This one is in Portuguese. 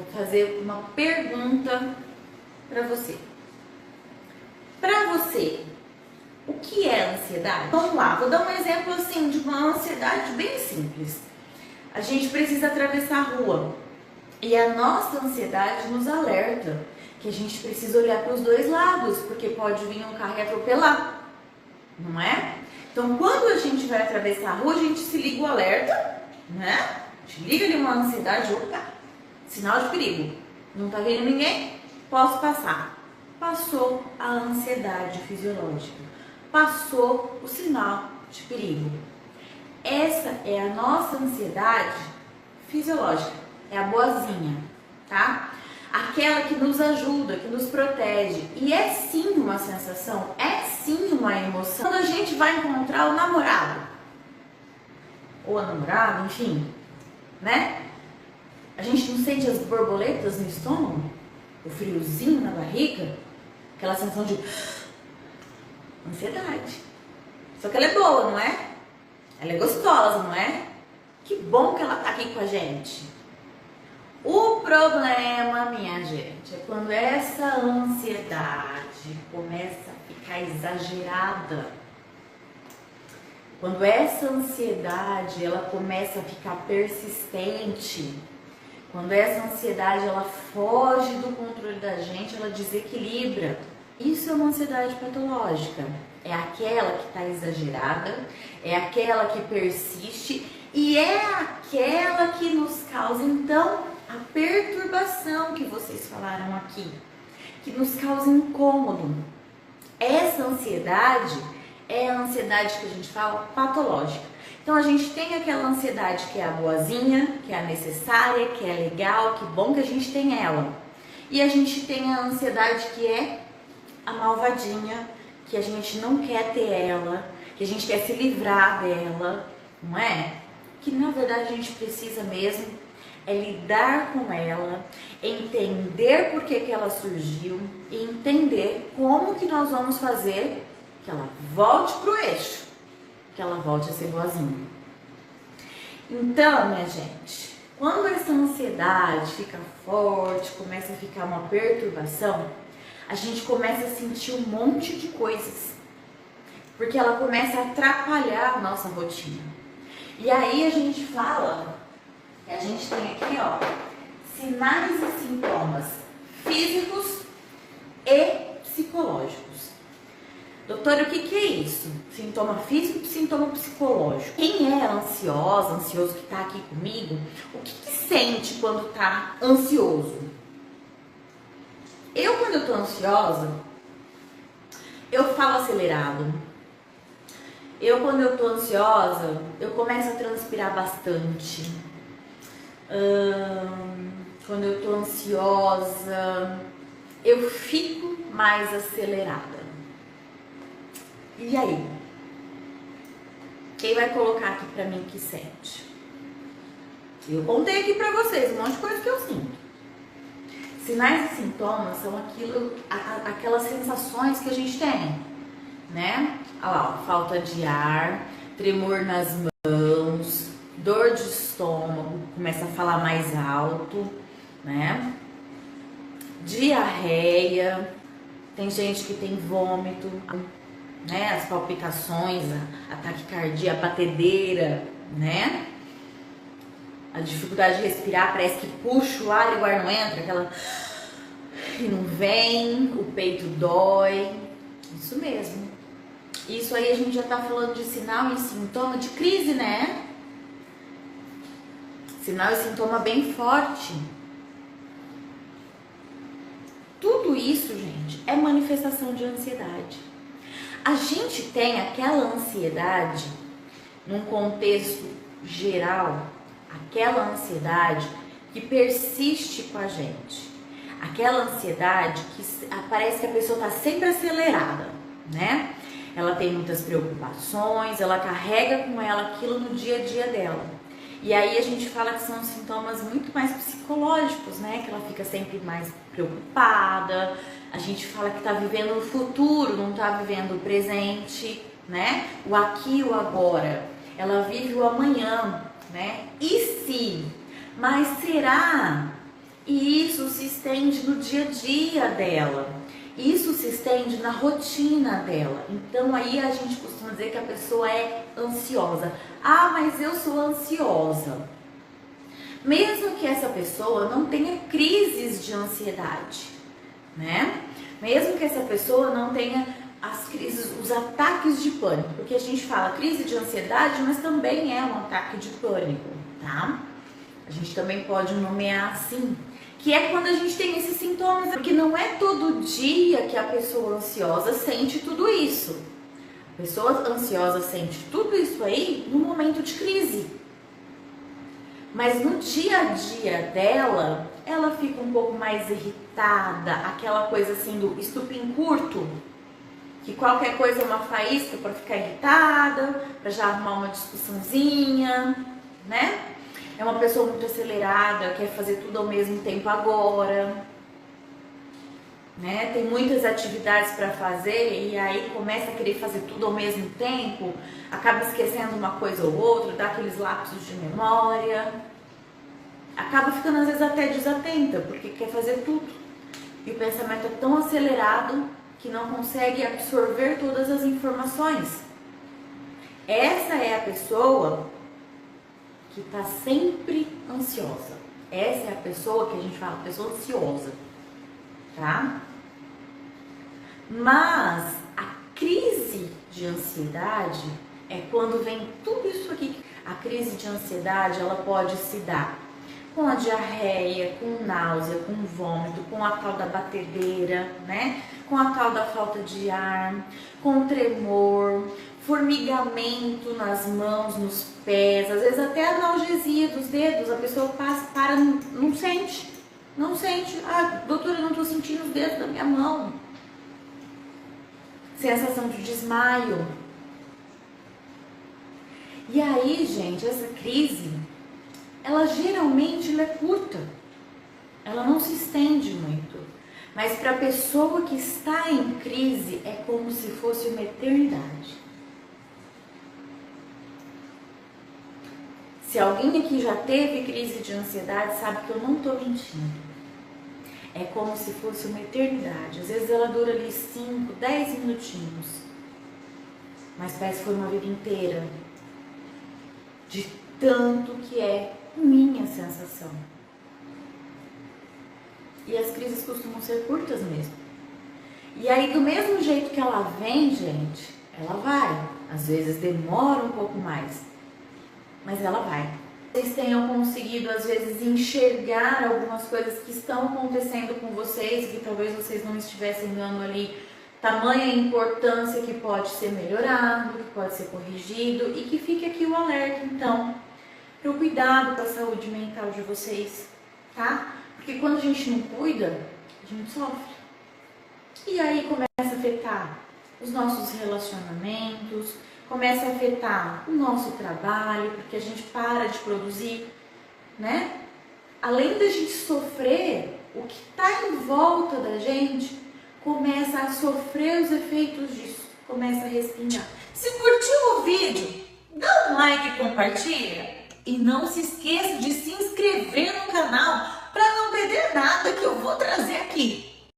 vou fazer uma pergunta para você. Para você, o que é ansiedade? Vamos lá, vou dar um exemplo assim de uma ansiedade bem simples. A gente precisa atravessar a rua e a nossa ansiedade nos alerta que a gente precisa olhar para os dois lados, porque pode vir um carro e atropelar, não é? Então, quando a gente vai atravessar a rua, a gente se liga o alerta, né? A gente liga ali uma ansiedade, opa, sinal de perigo. Não tá vendo ninguém? Posso passar. Passou a ansiedade fisiológica. Passou o sinal de perigo. Essa é a nossa ansiedade fisiológica. É a boazinha, tá? Aquela que nos ajuda, que nos protege. E é sim uma sensação, é sim uma emoção. Quando a gente vai encontrar o namorado, ou a namorada, enfim, né? A gente não sente as borboletas no estômago? O friozinho na barriga? Aquela sensação de ansiedade. Só que ela é boa, não é? Ela é gostosa, não é? Que bom que ela tá aqui com a gente. O problema, minha gente, é quando essa ansiedade começa a ficar exagerada. Quando essa ansiedade, ela começa a ficar persistente. Quando essa ansiedade, ela foge do controle da gente, ela desequilibra. Isso é uma ansiedade patológica. É aquela que está exagerada, é aquela que persiste e é aquela que nos causa, então, a perturbação que vocês falaram aqui, que nos causa incômodo. Essa ansiedade é a ansiedade que a gente fala patológica. Então a gente tem aquela ansiedade que é a boazinha, que é a necessária, que é legal, que bom que a gente tem ela. E a gente tem a ansiedade que é a malvadinha, que a gente não quer ter ela, que a gente quer se livrar dela, não é? Que na verdade a gente precisa mesmo é lidar com ela, entender por que ela surgiu e entender como que nós vamos fazer que ela volte pro eixo, que ela volte a ser boazinha. Então, minha gente, quando essa ansiedade fica forte, começa a ficar uma perturbação, a gente começa a sentir um monte de coisas, porque ela começa a atrapalhar a nossa rotina. E aí a gente fala, a gente tem aqui, ó, sinais e sintomas físicos e psicológicos. Doutora, o que é isso? Sintoma físico e sintoma psicológico. Quem é ansiosa, ansioso que tá aqui comigo, o que sente quando tá ansioso? Eu, quando eu tô ansiosa, eu falo acelerado. Eu, quando eu tô ansiosa, eu começo a transpirar bastante. Quando eu tô ansiosa, eu fico mais acelerada. E aí? Quem vai colocar aqui pra mim que sente? Eu contei aqui pra vocês um monte de coisa que eu sinto. Sinais e sintomas são aquelas sensações que a gente tem, né? Olha lá, ó, falta de ar, tremor nas mãos, dor de estômago, começa a falar mais alto, né? Diarreia, tem gente que tem vômito, né? As palpitações, a taquicardia, a batedeira, né? A dificuldade de respirar, parece que puxa o ar e o ar não entra, aquela e não vem, o peito dói, isso mesmo. Isso aí a gente já tá falando de sinal e sintoma de crise, né? Sinal e sintoma bem forte. Tudo isso, gente, é manifestação de ansiedade. A gente tem aquela ansiedade num contexto geral, aquela ansiedade que persiste com a gente. Aquela ansiedade que parece que a pessoa está sempre acelerada, né? Ela tem muitas preocupações, ela carrega com ela aquilo no dia a dia dela. E aí a gente fala que são sintomas muito mais psicológicos, né? Que ela fica sempre mais preocupada, a gente fala que está vivendo o futuro, não está vivendo o presente, né? O aqui e o agora. Ela vive o amanhã, né? E se? Mas será? E estende no dia a dia dela. Isso se estende na rotina dela. Então aí a gente costuma dizer que a pessoa é ansiosa. Ah, mas eu sou ansiosa. Mesmo que essa pessoa não tenha crises de ansiedade, né? Mesmo que essa pessoa não tenha as crises, os ataques de pânico, porque a gente fala crise de ansiedade, mas também é um ataque de pânico, tá? A gente também pode nomear assim, que é quando a gente tem esses sintomas, porque não é todo dia que a pessoa ansiosa sente tudo isso. A pessoa ansiosa sente tudo isso aí no momento de crise. Mas no dia a dia dela, ela fica um pouco mais irritada, aquela coisa assim do estupim curto, que qualquer coisa é uma faísca para ficar irritada, para já arrumar uma discussãozinha, né? É uma pessoa muito acelerada, quer fazer tudo ao mesmo tempo agora, né? Tem muitas atividades para fazer e aí começa a querer fazer tudo ao mesmo tempo, acaba esquecendo uma coisa ou outra, dá aqueles lapsos de memória, acaba ficando às vezes até desatenta, porque quer fazer tudo. E o pensamento é tão acelerado que não consegue absorver todas as informações. Essa é a pessoa que está sempre ansiosa. Essa é a pessoa que a gente fala, pessoa ansiosa, tá? Mas a crise de ansiedade é quando vem tudo isso aqui. A crise de ansiedade, ela pode se dar com a diarreia, com náusea, com vômito, com a tal da batedeira, né? Com a tal da falta de ar, com tremor, formigamento nas mãos, nos pés, às vezes até analgesia dos dedos, a pessoa para, não sente. Ah, doutora, eu não estou sentindo os dedos da minha mão. Sensação de desmaio. E aí, gente, essa crise, ela geralmente é curta, ela não se estende muito, mas para a pessoa que está em crise é como se fosse uma eternidade. Se alguém aqui já teve crise de ansiedade, sabe que eu não estou mentindo. É como se fosse uma eternidade. Às vezes ela dura ali 5, 10 minutinhos, mas parece que foi uma vida inteira, de tanto que é minha sensação. E as crises costumam ser curtas mesmo. E aí, do mesmo jeito que ela vem, gente, ela vai. Às vezes demora um pouco mais, mas ela vai. Vocês tenham conseguido, às vezes, enxergar algumas coisas que estão acontecendo com vocês, que talvez vocês não estivessem dando ali tamanha importância, que pode ser melhorado, que pode ser corrigido, e que fique aqui o alerta, então, para o cuidado com a saúde mental de vocês, tá? Porque quando a gente não cuida, a gente sofre. E aí começa a afetar os nossos relacionamentos, começa a afetar o nosso trabalho, porque a gente para de produzir, né? Além da gente sofrer, o que está em volta da gente começa a sofrer os efeitos disso, começa a respingar. Se curtiu o vídeo, dá um like e compartilha. E não se esqueça de se inscrever no canal para não perder nada que eu vou trazer aqui.